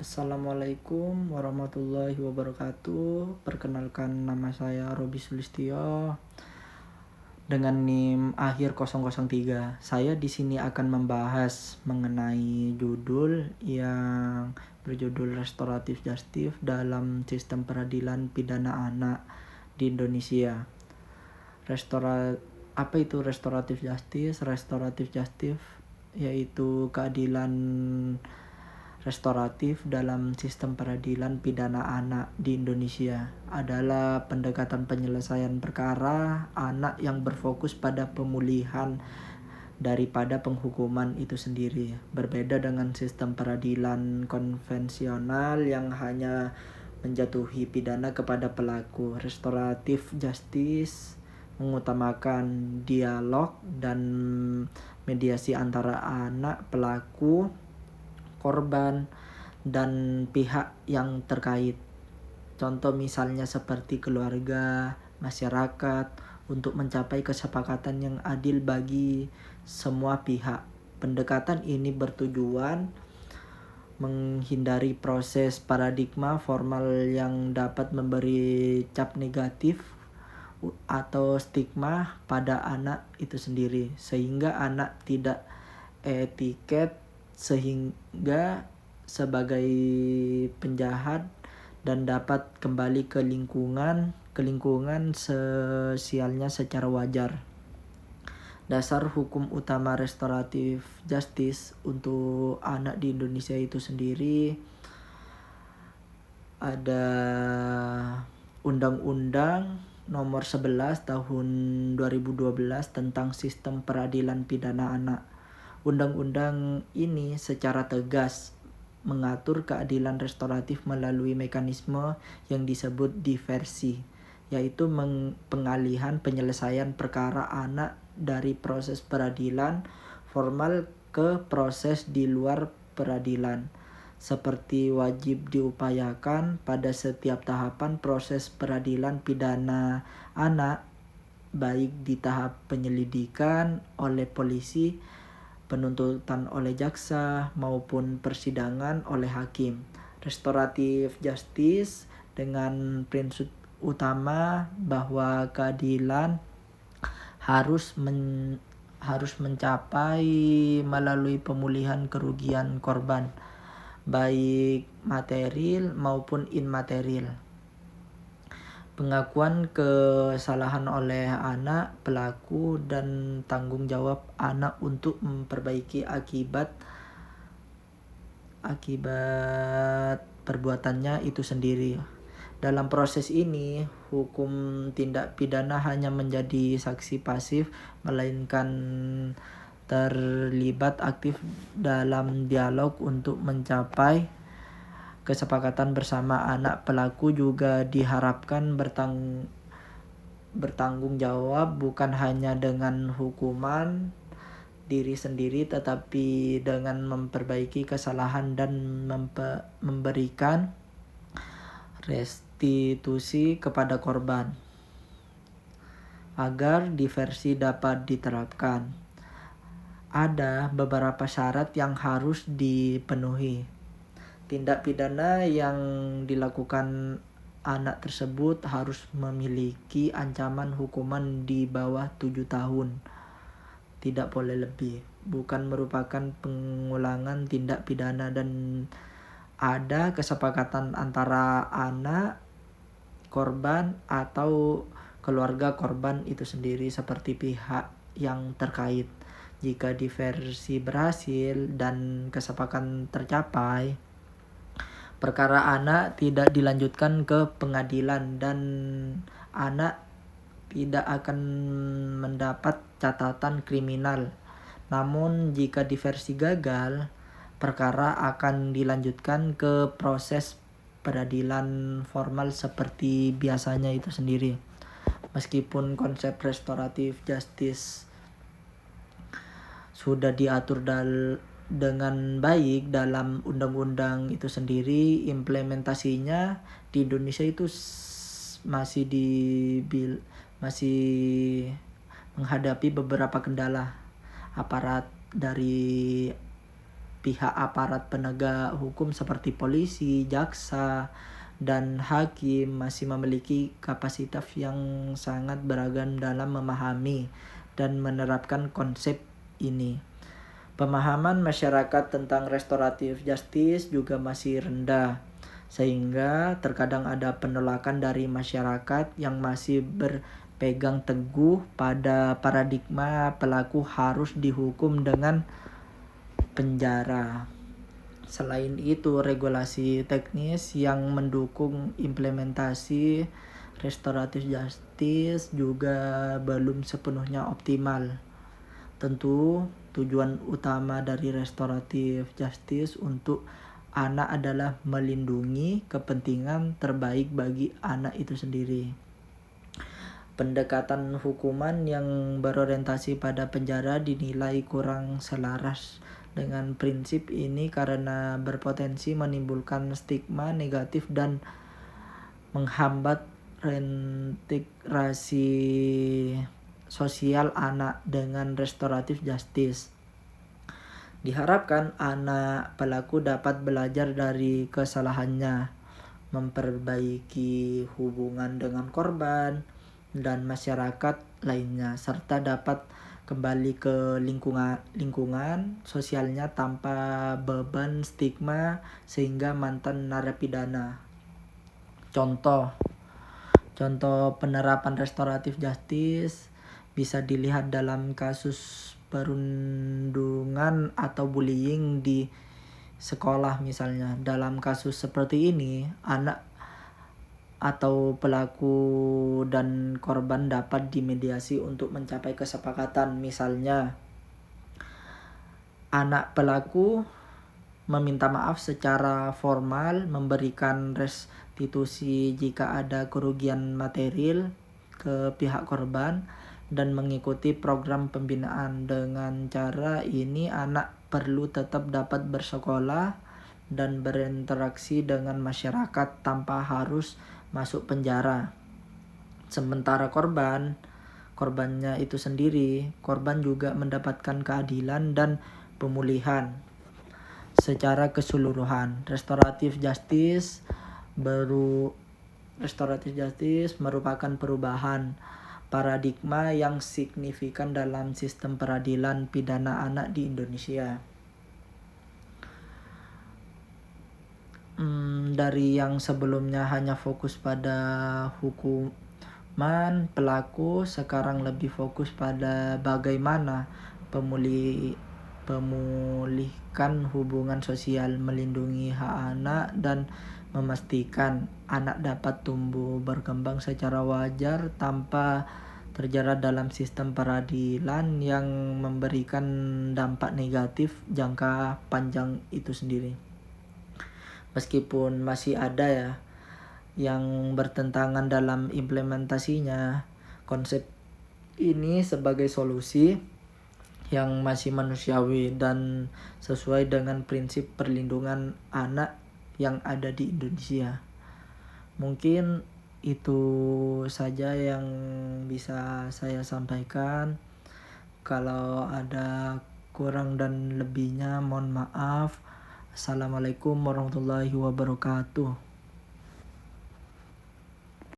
Assalamualaikum warahmatullahi wabarakatuh. Perkenalkan, nama saya Robi Sulistyo dengan NIM akhir 003. Saya di sini akan membahas mengenai judul yang berjudul Restoratif Justice dalam Sistem Peradilan Pidana Anak di Indonesia. Apa itu restoratif justice? Restoratif justice yaitu keadilan restoratif dalam sistem peradilan pidana anak di Indonesia adalah pendekatan penyelesaian perkara anak yang berfokus pada pemulihan daripada penghukuman itu sendiri. Berbeda dengan sistem peradilan konvensional yang hanya menjatuhi pidana kepada pelaku. Restoratif justice mengutamakan dialog dan mediasi antara anak, pelaku, korban, dan pihak yang terkait. Contoh misalnya seperti keluarga, masyarakat, untuk mencapai kesepakatan yang adil bagi semua pihak. Pendekatan ini bertujuan menghindari proses paradigma formal yang dapat memberi cap negatif atau stigma pada anak itu sendiri, sehingga anak tidak etiket sehingga sebagai penjahat dan dapat kembali ke lingkungan sosialnya secara wajar. Dasar hukum utama restoratif justice untuk anak di Indonesia itu sendiri ada Undang-Undang Nomor 11 Tahun 2012 tentang Sistem Peradilan Pidana Anak. Undang-undang ini secara tegas mengatur keadilan restoratif melalui mekanisme yang disebut diversi, yaitu pengalihan penyelesaian perkara anak dari proses peradilan formal ke proses di luar peradilan, seperti wajib diupayakan pada setiap tahapan proses peradilan pidana anak, baik di tahap penyelidikan oleh polisi, penuntutan oleh jaksa, maupun persidangan oleh hakim. Restoratif justice dengan prinsip utama bahwa keadilan harus mencapai melalui pemulihan kerugian korban, baik material maupun imaterial. Pengakuan kesalahan oleh anak, pelaku, dan tanggung jawab anak untuk memperbaiki akibat perbuatannya itu sendiri. Dalam proses ini, hukum tindak pidana hanya menjadi saksi pasif, melainkan terlibat aktif dalam dialog untuk mencapai kesepakatan bersama. Anak pelaku juga diharapkan bertanggung jawab bukan hanya dengan hukuman diri sendiri, tetapi dengan memperbaiki kesalahan dan memberikan restitusi kepada korban agar diversi dapat diterapkan. Ada beberapa syarat yang harus dipenuhi. Tindak pidana yang dilakukan anak tersebut harus memiliki ancaman hukuman di bawah 7 tahun. Tidak boleh lebih. Bukan merupakan pengulangan tindak pidana, dan ada kesepakatan antara anak, korban, atau keluarga korban itu sendiri seperti pihak yang terkait. Jika diversi berhasil dan kesepakatan tercapai, perkara anak tidak dilanjutkan ke pengadilan dan anak tidak akan mendapat catatan kriminal. Namun jika diversi gagal, perkara akan dilanjutkan ke proses peradilan formal seperti biasanya itu sendiri. Meskipun konsep restoratif justice sudah diatur dengan baik dalam undang-undang itu sendiri, implementasinya di Indonesia itu masih menghadapi beberapa kendala. Aparat dari pihak aparat penegak hukum seperti polisi, jaksa, dan hakim masih memiliki kapasitas yang sangat beragam dalam memahami dan menerapkan konsep ini. Pemahaman masyarakat tentang restoratif justice juga masih rendah, sehingga terkadang ada penolakan dari masyarakat yang masih berpegang teguh pada paradigma pelaku harus dihukum dengan penjara. Selain itu, regulasi teknis yang mendukung implementasi restoratif justice juga belum sepenuhnya optimal. Tentu, tujuan utama dari restoratif justice untuk anak adalah melindungi kepentingan terbaik bagi anak itu sendiri. Pendekatan hukuman yang berorientasi pada penjara dinilai kurang selaras dengan prinsip ini karena berpotensi menimbulkan stigma negatif dan menghambat reintegrasi sosial anak dengan restoratif justice. Diharapkan anak pelaku dapat belajar dari kesalahannya, memperbaiki hubungan dengan korban dan masyarakat lainnya, serta dapat kembali ke lingkungan sosialnya tanpa beban stigma sehingga mantan narapidana. Contoh penerapan restoratif justice bisa dilihat dalam kasus perundungan atau bullying di sekolah misalnya. Dalam kasus seperti ini, anak atau pelaku dan korban dapat dimediasi untuk mencapai kesepakatan. Misalnya, anak pelaku meminta maaf secara formal, memberikan restitusi jika ada kerugian material ke pihak korban, dan mengikuti program pembinaan. Dengan cara ini, anak perlu tetap dapat bersekolah dan berinteraksi dengan masyarakat tanpa harus masuk penjara. Sementara korbannya itu sendiri, korban juga mendapatkan keadilan dan pemulihan secara keseluruhan. Restoratif justice merupakan perubahan paradigma yang signifikan dalam sistem peradilan pidana anak di Indonesia. Dari yang sebelumnya hanya fokus pada hukuman pelaku, sekarang lebih fokus pada bagaimana pemulihkan hubungan sosial, melindungi hak anak, dan memastikan anak dapat tumbuh berkembang secara wajar tanpa terjerat dalam sistem peradilan yang memberikan dampak negatif jangka panjang itu sendiri. Meskipun masih ada yang bertentangan dalam implementasinya, konsep ini sebagai solusi yang masih manusiawi dan sesuai dengan prinsip perlindungan anak yang ada di Indonesia. Mungkin itu saja yang bisa saya sampaikan. Kalau ada kurang dan lebihnya mohon maaf. Assalamualaikum warahmatullahi wabarakatuh.